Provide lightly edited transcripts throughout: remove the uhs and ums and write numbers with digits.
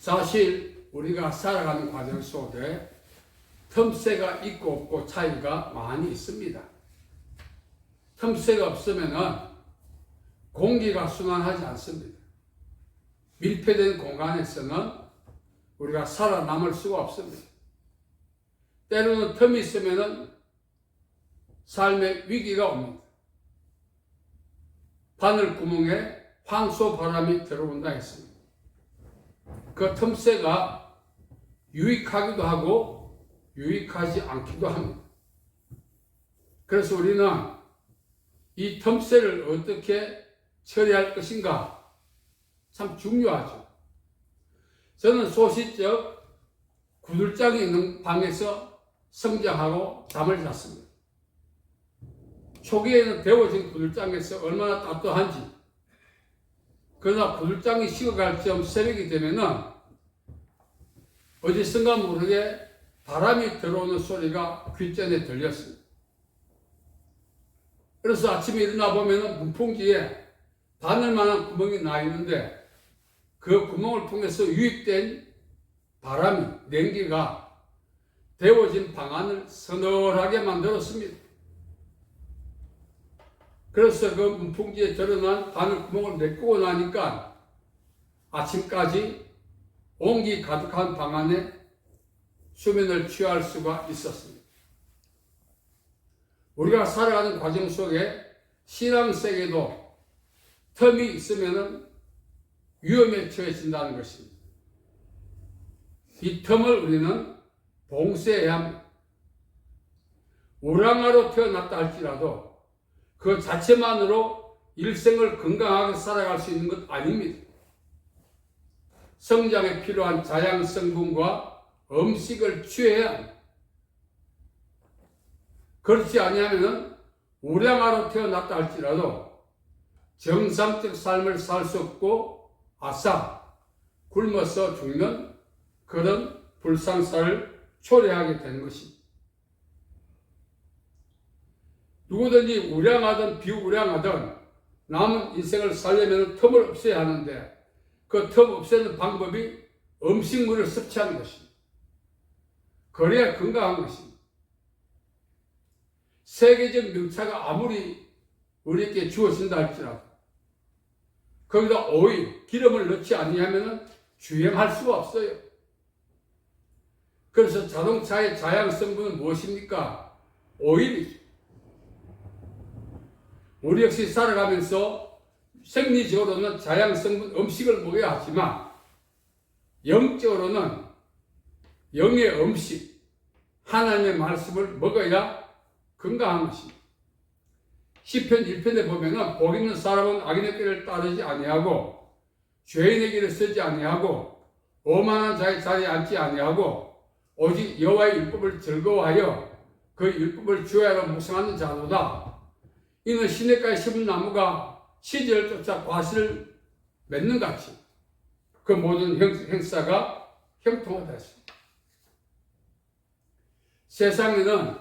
사실 우리가 살아가는 과정 속에 틈새가 있고 없고 차이가 많이 있습니다. 틈새가 없으면 공기가 순환하지 않습니다. 밀폐된 공간에서는 우리가 살아남을 수가 없습니다. 때로는 틈이 있으면 삶의 위기가 옵니다. 바늘구멍에 황소바람이 들어온다 했습니다. 그 틈새가 유익하기도 하고 유익하지 않기도 합니다. 그래서 우리는 이 틈새를 어떻게 처리할 것인가 참 중요하죠. 저는 소시적 구들장이 있는 방에서 성장하고 잠을 잤습니다. 초기에는 데워진 구들장에서 얼마나 따뜻한지, 그러나 구들장이 식어갈 즈음 새벽이 되면은 어디선가 모르게 바람이 들어오는 소리가 귓전에 들렸습니다. 그래서 아침에 일어나 보면은 문풍지에 바늘만한 구멍이 나 있는데 그 구멍을 통해서 유입된 바람이, 냉기가 데워진 방 안을 서늘하게 만들었습니다. 그래서 그 문풍지에 드러난 바늘 구멍을 메꾸고 나니까 아침까지 온기 가득한 방 안에 수면을 취할 수가 있었습니다. 우리가 살아가는 과정 속에 신앙생에도 틈이 있으면 위험에 처해진다는 것입니다. 이 틈을 우리는 봉쇄해야 합니다. 우량아로 태어났다 할지라도 그 자체만으로 일생을 건강하게 살아갈 수 있는 것 아닙니다. 성장에 필요한 자양성분과 음식을 취해야 합니다. 그렇지 아니하면 우량아로 태어났다 할지라도 정상적 삶을 살 수 없고 아싸 굶어서 죽는 그런 불상사를 초래하게 되는 것입니다. 누구든지 우량하든 비우량하든 남은 인생을 살려면 틈을 없애야 하는데 그 틈 없애는 방법이 음식물을 섭취하는 것입니다. 그래야 건강한 것입니다. 세계적 명차가 아무리 우리에게 주어진다 할지라도 거기다 오일, 기름을 넣지 아니하면 주행할 수가 없어요. 그래서 자동차의 자양성분은 무엇입니까? 오일이죠. 우리 역시 살아가면서 생리적으로는 자양성분 음식을 먹어야 하지만 영적으로는 영의 음식, 하나님의 말씀을 먹어야 건강한 것입니다. 시편 1편에 보면은 복 있는 사람은 악인의 길을 따르지 아니하고 죄인의 길을 서지 아니하고 오만한 자의 자리에 앉지 아니하고 오직 여호와의 율법을 즐거워하여 그 율법을 주야로 묵상하는 자로다. 이는 시냇가에 심은 나무가 시절을 쫓아 과실을 맺는 같이 그 모든 행사가 형통하다 했습니다. 세상에는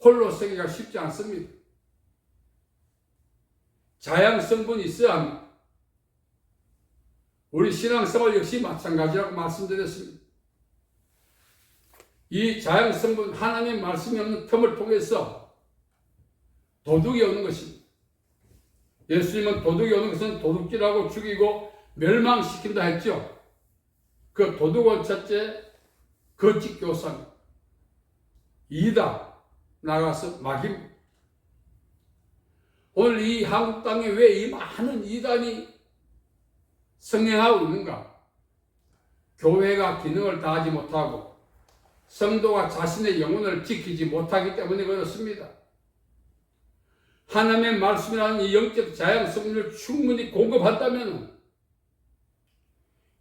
홀로 서기가 쉽지 않습니다. 자양성분이 있어야 합니다. 우리 신앙생활 역시 마찬가지라고 말씀드렸습니다. 이 자양성분 하나님의 말씀이 없는 틈을 통해서 도둑이 오는 것입니다. 예수님은 도둑이 오는 것은 도둑질하고 죽이고 멸망시킨다 했죠. 그 도둑은 첫째 거짓 교사입니다. 이다 나가서 막입니다. 오늘 이 한국 땅에 왜 이 많은 이단이 성행하고 있는가? 교회가 기능을 다하지 못하고 성도가 자신의 영혼을 지키지 못하기 때문에 그렇습니다. 하나님의 말씀이라는 이 영적 자양성분을 충분히 공급한다면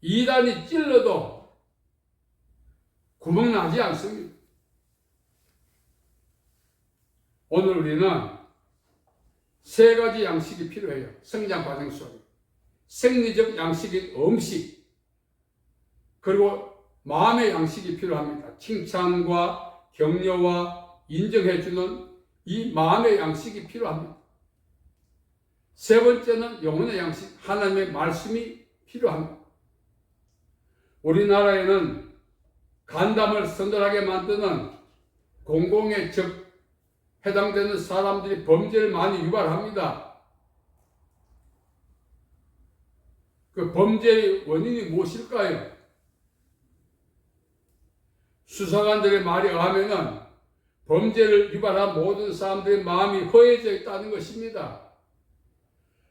이단이 찔러도 구멍나지 않습니다. 오늘 우리는 세 가지 양식이 필요해요. 성장 과정 속에. 생리적 양식인 음식, 그리고 마음의 양식이 필요합니다. 칭찬과 격려와 인정해주는 이 마음의 양식이 필요합니다. 세 번째는 영혼의 양식, 하나님의 말씀이 필요합니다. 우리나라에는 간담을 서늘하게 만드는 공공의 적 해당되는 사람들이 범죄를 많이 유발합니다. 그 범죄의 원인이 무엇일까요? 수사관들의 말에 의하면은 범죄를 유발한 모든 사람들의 마음이 허해져 있다는 것입니다.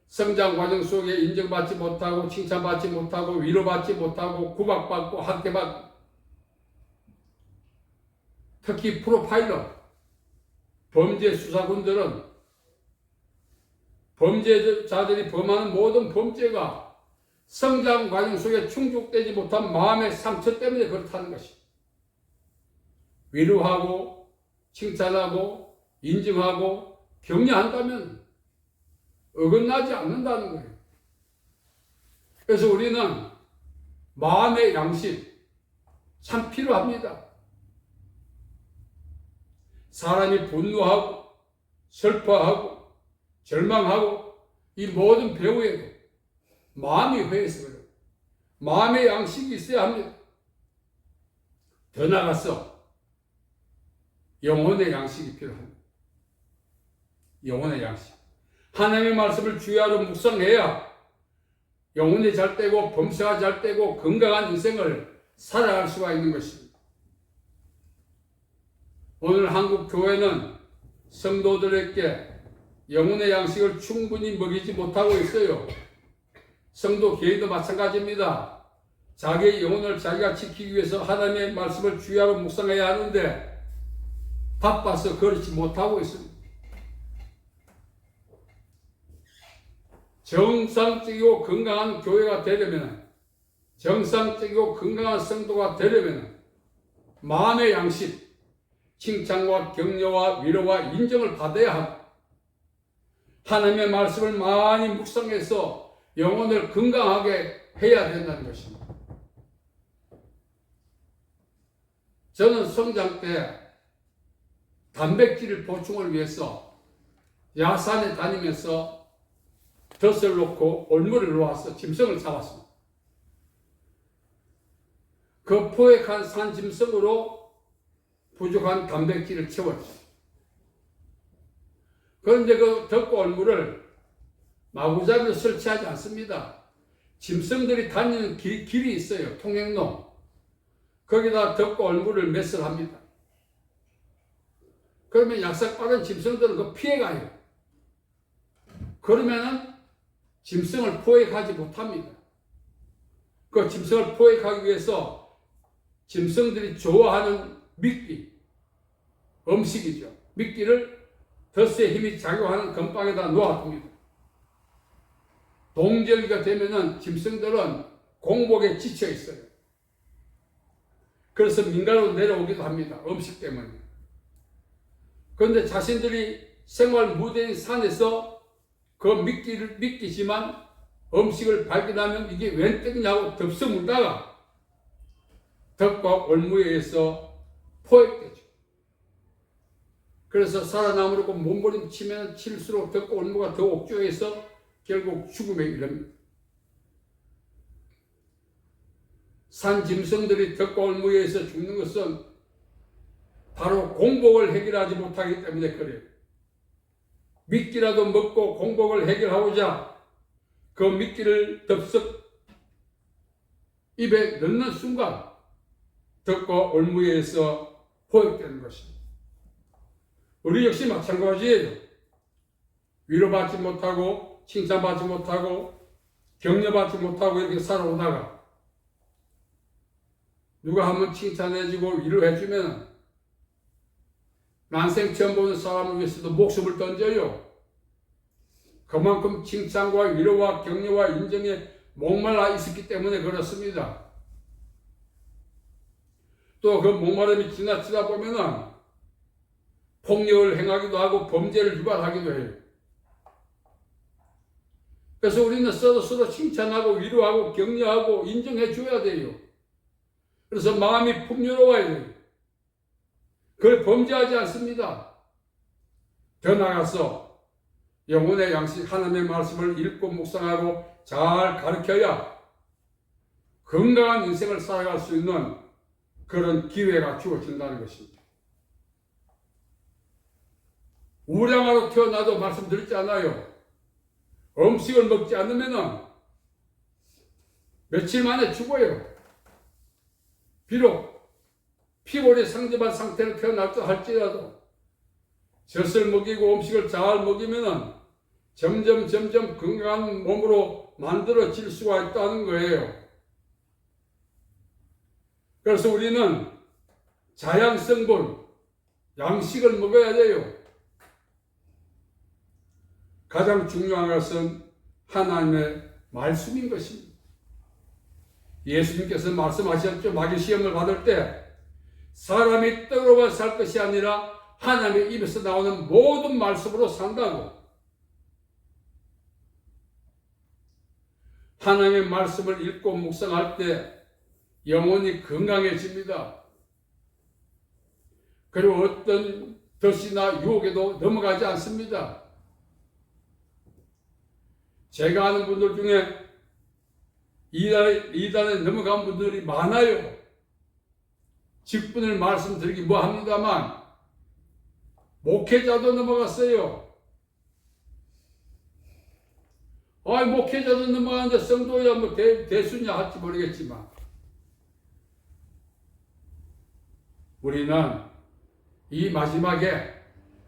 성장 과정 속에 인정받지 못하고 칭찬받지 못하고 위로받지 못하고 구박받고 학대받고, 특히 프로파일러 범죄 수사군들은 범죄자들이 범하는 모든 범죄가 성장 과정 속에 충족되지 못한 마음의 상처 때문에 그렇다는 것입니다. 위로하고 칭찬하고 인정하고 격려한다면 어긋나지 않는다는 거예요. 그래서 우리는 마음의 양심 참 필요합니다. 사람이 분노하고 슬퍼하고 절망하고 이 모든 배후에도 마음이 허해서 그래요. 마음의 양식이 있어야 합니다. 더 나아가서 영혼의 양식이 필요합니다. 영혼의 양식. 하나님의 말씀을 주야로 묵상해야 영혼이 잘 되고 범사가 잘 되고 건강한 인생을 살아갈 수가 있는 것입니다. 오늘 한국 교회는 성도들에게 영혼의 양식을 충분히 먹이지 못하고 있어요. 성도 개인도 마찬가지입니다. 자기의 영혼을 자기가 지키기 위해서 하나님의 말씀을 주야로 묵상해야 하는데 바빠서 그렇지 못하고 있습니다. 정상적이고 건강한 교회가 되려면, 정상적이고 건강한 성도가 되려면 마음의 양식, 칭찬과 격려와 위로와 인정을 받아야 하고, 하나님의 말씀을 많이 묵상해서 영혼을 건강하게 해야 된다는 것입니다. 저는 성장 때 단백질 보충을 위해서 야산에 다니면서 덫을 놓고 올무를 놓아서 짐승을 잡았습니다. 그 포획한 산 짐승으로 부족한 단백질을 채웠죠. 그런데 그 덫과 올무를 마구잡이로 설치하지 않습니다. 짐승들이 다니는 길이 있어요. 통행로. 거기다 덫과 올무를 매설 합니다. 그러면 약삭 빠른 짐승들은 그 피해가요. 그러면은 짐승을 포획하지 못합니다. 그 짐승을 포획하기 위해서 짐승들이 좋아하는 미끼, 음식이죠. 미끼를 덫의 힘이 작용하는 건빵에다 놓아둡니다. 동절기가 되면은 짐승들은 공복에 지쳐 있어요. 그래서 민가로 내려오기도 합니다. 음식 때문에. 그런데 자신들이 생활 무대인 산에서 그 미끼지만 음식을 발견하면 이게 웬 떡이냐고 덥석 물다가 덫과 올무에 의해서 포획되죠. 그래서 살아남으려고 몸부림치면 칠수록 덫과 올무가 더 옥조해서 결국 죽음에 이릅니다. 산 짐승들이 덫과 올무에 의해서 죽는 것은 바로 공복을 해결하지 못하기 때문에 그래요. 미끼라도 먹고 공복을 해결하고자 그 미끼를 덥석 입에 넣는 순간 덫과 올무에 의해서 포획되는 것입니다. 우리 역시 마찬가지예요. 위로받지 못하고 칭찬받지 못하고 격려받지 못하고 이렇게 살아오다가 누가 한번 칭찬해주고 위로해주면 난생 처음 보는 사람을 위해서도 목숨을 던져요. 그만큼 칭찬과 위로와 격려와 인정에 목말라 있었기 때문에 그렇습니다. 또 그 목마름이 지나치다 보면은 폭력을 행하기도 하고 범죄를 유발하기도 해요. 그래서 우리는 서로 칭찬하고 위로하고 격려하고 인정해 줘야 돼요. 그래서 마음이 풍요로워야 돼요. 그걸 범죄하지 않습니다. 더 나아가서 영혼의 양식 하나님의 말씀을 읽고 묵상하고 잘 가르쳐야 건강한 인생을 살아갈 수 있는 그런 기회가 주어진다는 것입니다. 우량아로 태어나도 말씀드렸잖아요. 음식을 먹지 않으면 며칠 만에 죽어요. 비록 피골이 상접한 상태로 태어났다 할지라도 젖을 먹이고 음식을 잘 먹이면 점점 건강한 몸으로 만들어질 수가 있다는 거예요. 그래서 우리는 자양성분, 양식을 먹어야 돼요. 가장 중요한 것은 하나님의 말씀인 것입니다. 예수님께서 말씀하셨죠. 마귀 시험을 받을 때 사람이 떡으로만 살 것이 아니라 하나님의 입에서 나오는 모든 말씀으로 산다고. 하나님의 말씀을 읽고 묵상할 때 영혼이 건강해집니다. 그리고 어떤 덫이나 유혹에도 넘어가지 않습니다. 제가 아는 분들 중에 이단에 넘어간 분들이 많아요. 직분을 말씀드리기 뭐합니다만 목회자도 넘어갔어요. 목회자도 넘어가는데 성도야 뭐 대수냐 할지 모르겠지만 우리는 이 마지막에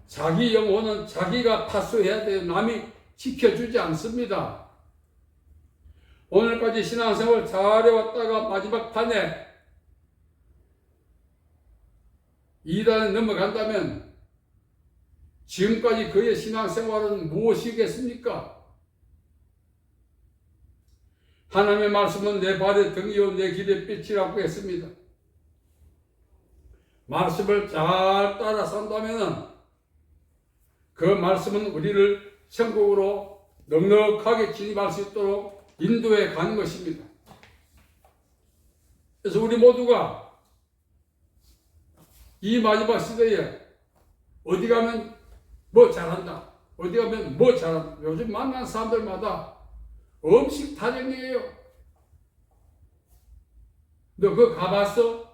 자기 영혼은 자기가 파수해야 돼요. 남이 지켜주지 않습니다. 오늘까지 신앙생활 잘해왔다가 마지막 판에 이단에 넘어간다면 지금까지 그의 신앙생활은 무엇이겠습니까? 하나님의 말씀은 내 발의 등이요 내 길의 빛이라고 했습니다. 말씀을 잘 따라 산다면 그 말씀은 우리를 천국으로 넉넉하게 진입할 수 있도록 인도해 가는 것입니다. 그래서 우리 모두가 이 마지막 시대에 어디 가면 뭐 잘한다, 어디 가면 뭐 잘한다. 요즘 만난 사람들마다 음식 타령이에요. 너 그거 가봤어?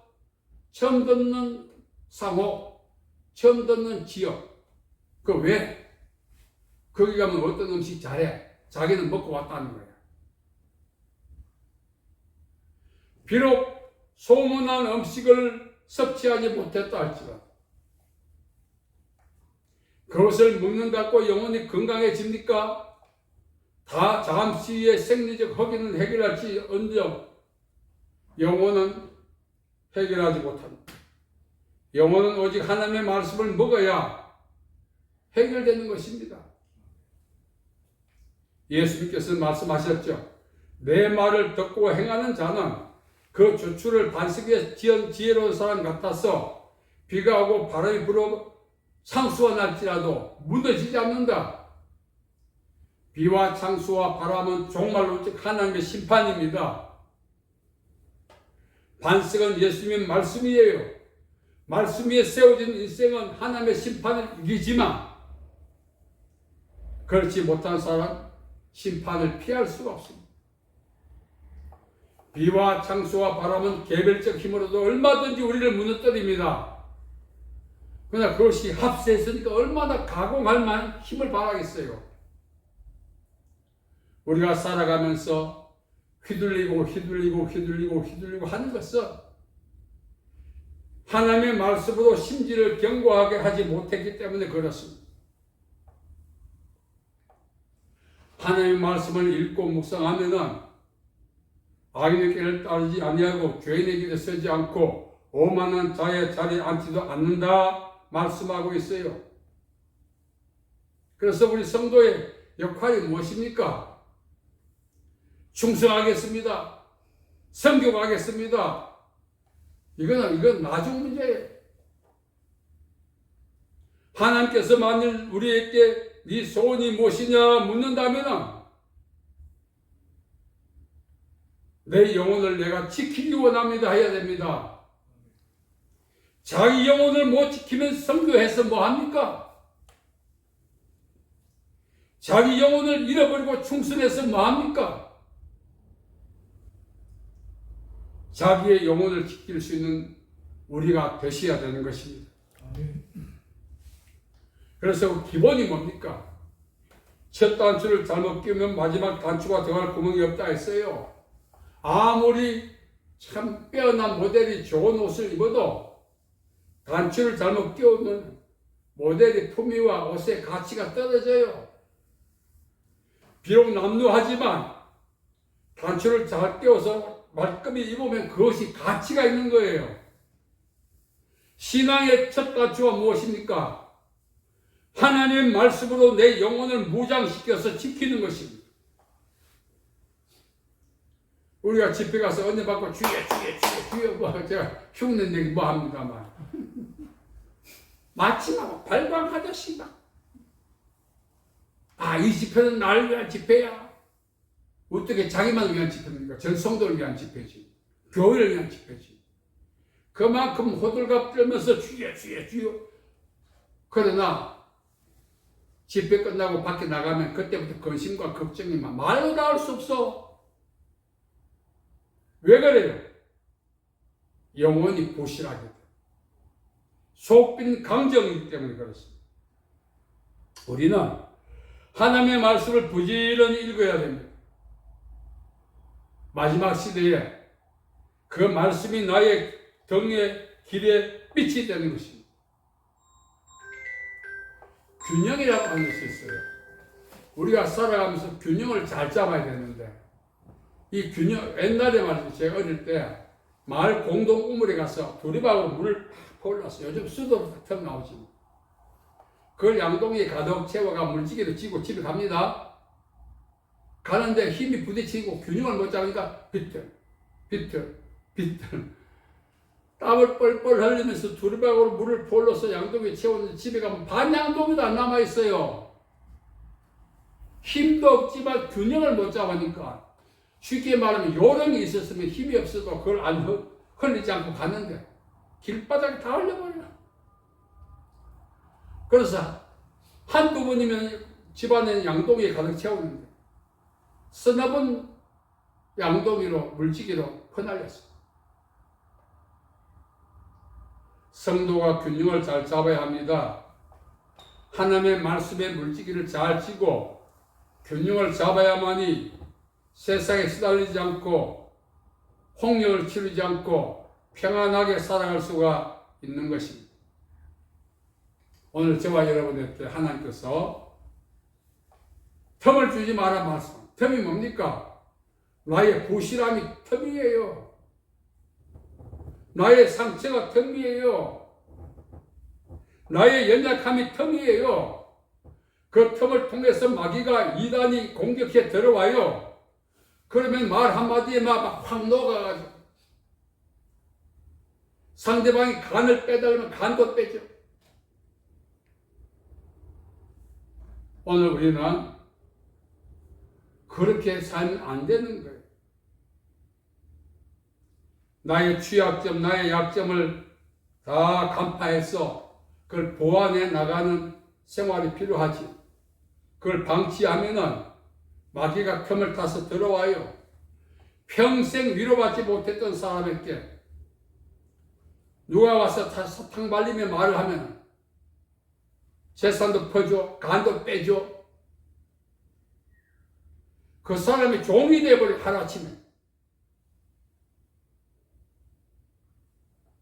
처음 듣는 상호, 처음 듣는 지역. 그 왜? 거기 가면 어떤 음식 잘해? 자기는 먹고 왔다는 거야. 비록 소문난 음식을 섭취하지 못했다 할지라도 그것을 먹는다고 영혼이 건강해집니까? 다 잠시의 생리적 허기는 해결할지 언정 영혼은 해결하지 못합니다. 영혼은 오직 하나님의 말씀을 먹어야 해결되는 것입니다. 예수님께서 말씀하셨죠. 내 말을 듣고 행하는 자는 그 주추를 반석에 지은 지혜로운 사람 같아서 비가 오고 바람이 불어 창수가 날지라도 무너지지 않는다. 비와 창수와 바람은 종말로 즉 하나님의 심판입니다. 반석은 예수님의 말씀이에요. 말씀 위에 세워진 인생은 하나님의 심판을 이기지만 그렇지 못한 사람 심판을 피할 수가 없습니다. 비와 창수와 바람은 개별적 힘으로도 얼마든지 우리를 무너뜨립니다. 그러나 그것이 합세했으니까 얼마나 가공할 만한 힘을 발하겠어요. 우리가 살아가면서 휘둘리고 하는 것은 하나님의 말씀으로 심지를 견고하게 하지 못했기 때문에 그렇습니다. 하나님의 말씀을 읽고 묵상하면은 악인의 길을 따르지 아니하고 죄인의 길에 서지 않고 오만한 자의 자리에 앉지도 않는다 말씀하고 있어요. 그래서 우리 성도의 역할이 무엇입니까? 충성하겠습니다. 선교하겠습니다. 이건 나중 문제예요. 하나님께서 만일 우리에게 네 소원이 무엇이냐 묻는다면 내 영혼을 내가 지키기 원합니다 해야 됩니다. 자기 영혼을 못 지키면 선교해서 뭐합니까? 자기 영혼을 잃어버리고 충성해서 뭐합니까? 자기의 영혼을 지킬 수 있는 우리가 되셔야 되는 것입니다. 그래서 기본이 뭡니까? 첫 단추를 잘못 끼우면 마지막 단추가 들어갈 구멍이 없다 했어요. 아무리 참 빼어난 모델이 좋은 옷을 입어도 단추를 잘못 끼우면 모델의 품위와 옷의 가치가 떨어져요. 비록 남루하지만 단추를 잘 끼워서 말끔히 입으면 그것이 가치가 있는 거예요. 신앙의 첫 단추가 무엇입니까? 하나님의 말씀으로 내 영혼을 무장시켜서 지키는 것입니다. 우리가 집회 가서 은혜 받고 주여 뭐 제가 흉내 내기 뭐 합니다만 마침하고 발광하듯이 이 집회는 나를 위한 집회야. 어떻게 자기만 위한 집회입니까? 전 성도를 위한 집회지. 교회를 위한 집회지. 그만큼 호들갑 떨면서 주여. 그러나 집회 끝나고 밖에 나가면 그때부터 근심과 걱정이 말로 다 할 수 없어. 왜 그래요? 영혼이 부실하게 돼. 속빈 강정이기 때문에 그렇습니다. 우리는 하나님의 말씀을 부지런히 읽어야 됩니다. 마지막 시대에 그 말씀이 나의 등의 길에 빛이 되는 것입니다. 균형이라고 하는 것이 있어요. 우리가 살아가면서 균형을 잘 잡아야 되는데 이 균형, 옛날에 말이죠. 제가 어릴 때 마을 공동 우물에 가서 두리박으로 물을 팍 퍼올랐어요. 요즘 수도 턱 나오지. 그걸 양동이에 가득 채워가 물지개를 쥐고 집에 갑니다. 가는데 힘이 부딪히고 균형을 못 잡으니까 비틀. 땀을 뻘뻘 흘리면서 두리박으로 물을 퍼올려서 양동이에 채웠는데 집에 가면 반 양동이도 안 남아있어요. 힘도 없지만 균형을 못 잡으니까 쉽게 말하면 요령이 있었으면 힘이 없어도 그걸 안 흘리지 않고 갔는데 길바닥에 다 흘려버려. 그래서 한 부분이면 집안에 양동이에 가득 채우는데 서너번 양동이로 물지기로 퍼날렸어. 성도가 균형을 잘 잡아야 합니다. 하나님의 말씀의 물지기를 잘 쥐고 균형을 잡아야만이 세상에 시달리지 않고 홍역을 치르지 않고 평안하게 살아갈 수가 있는 것입니다. 오늘 저와 여러분에게 하나님께서 틈을 주지 마라 말씀. 틈이 뭡니까? 나의 부실함이 틈이에요. 나의 상처가 틈이에요. 나의 연약함이 틈이에요. 그 틈을 통해서 마귀가 이단이 공격해 들어와요. 그러면 말 한마디에 막 확 녹아가지고 상대방이 간을 빼달라면 간도 빼죠. 오늘 우리는 그렇게 살면 안 되는 거예요. 나의 취약점, 나의 약점을 다 간파해서 그걸 보완해 나가는 생활이 필요하지. 그걸 방치하면은 마귀가 틈을 타서 들어와요. 평생 위로받지 못했던 사람에게 누가 와서 사탕 발리며 말을 하면 재산도 퍼줘, 간도 빼줘. 그 사람이 종이 되어버려 하루아침에.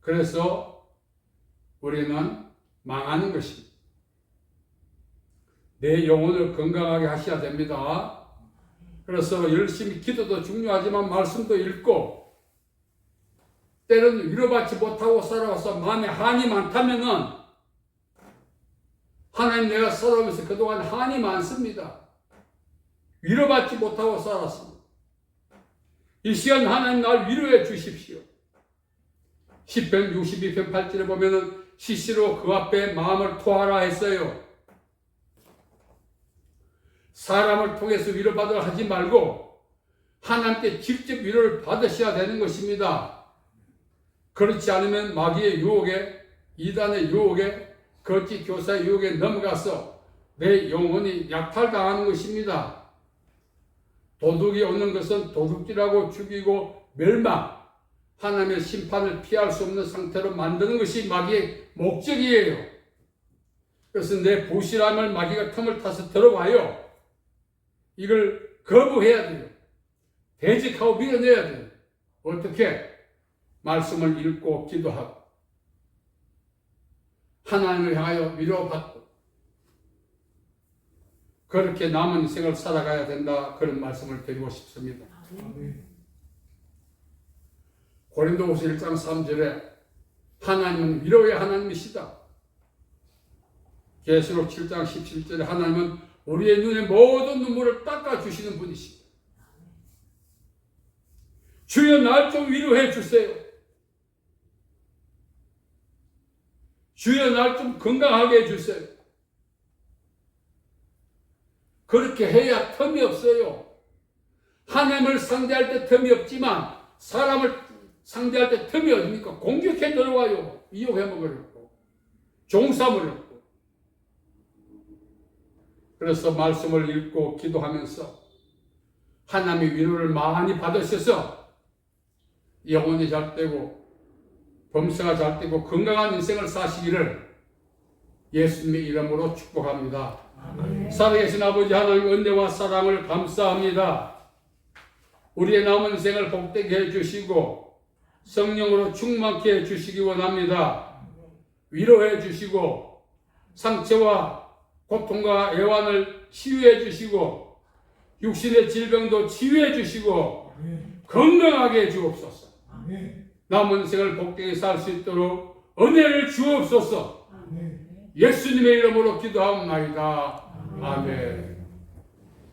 그래서 우리는 망하는 것입니다. 내 영혼을 건강하게 하셔야 됩니다. 그래서 열심히 기도도 중요하지만 말씀도 읽고 때로는 위로받지 못하고 살아와서 마음에 한이 많다면은 하나님 내가 살아오면서 그동안 한이 많습니다. 위로받지 못하고 살았습니다. 이 시간 하나님 날 위로해 주십시오. 시편 62편 8절에 보면은 시시로 그 앞에 마음을 토하라 했어요. 사람을 통해서 위로받으라 하지 말고 하나님께 직접 위로를 받으셔야 되는 것입니다. 그렇지 않으면 마귀의 유혹에, 이단의 유혹에, 거짓 교사의 유혹에 넘어가서 내 영혼이 약탈당하는 것입니다. 도둑이 오는 것은 도둑질하고 죽이고 멸망, 하나님의 심판을 피할 수 없는 상태로 만드는 것이 마귀의 목적이에요. 그래서 내 부실함을 마귀가 틈을 타서 들어와요. 이걸 거부해야 돼요. 대적하고 밀어내야 돼요. 어떻게? 말씀을 읽고 기도하고 하나님을 향하여 위로받고 그렇게 남은 인생을 살아가야 된다. 그런 말씀을 드리고 싶습니다. 고린도후서 1장 3절에 하나님은 위로의 하나님이시다. 계시록 7장 17절에 하나님은 우리의 눈에 모든 눈물을 닦아주시는 분이시다. 주여 날 좀 위로해 주세요. 주여 날 좀 건강하게 해주세요. 그렇게 해야 틈이 없어요. 하나님을 상대할 때 틈이 없지만 사람을 상대할 때 틈이 어딥니까? 공격해 들어와요. 이용해 먹으려고. 종사하려고. 그래서 말씀을 읽고 기도하면서 하나님의 위로를 많이 받으셔서 영혼이 잘 되고 범사가 잘 되고 건강한 인생을 사시기를 예수님의 이름으로 축복합니다. 아멘. 살아계신 아버지 하나님 은혜와 사랑을 감사합니다. 우리의 남은 인생을 복되게 해주시고 성령으로 충만케 해주시기 원합니다. 위로해 주시고 상처와 고통과 애환을 치유해 주시고 육신의 질병도 치유해 주시고 건강하게 해 주옵소서. 남은 생을 복되게 살 수 있도록 은혜를 주옵소서. 예수님의 이름으로 기도하옵나이다. 아멘.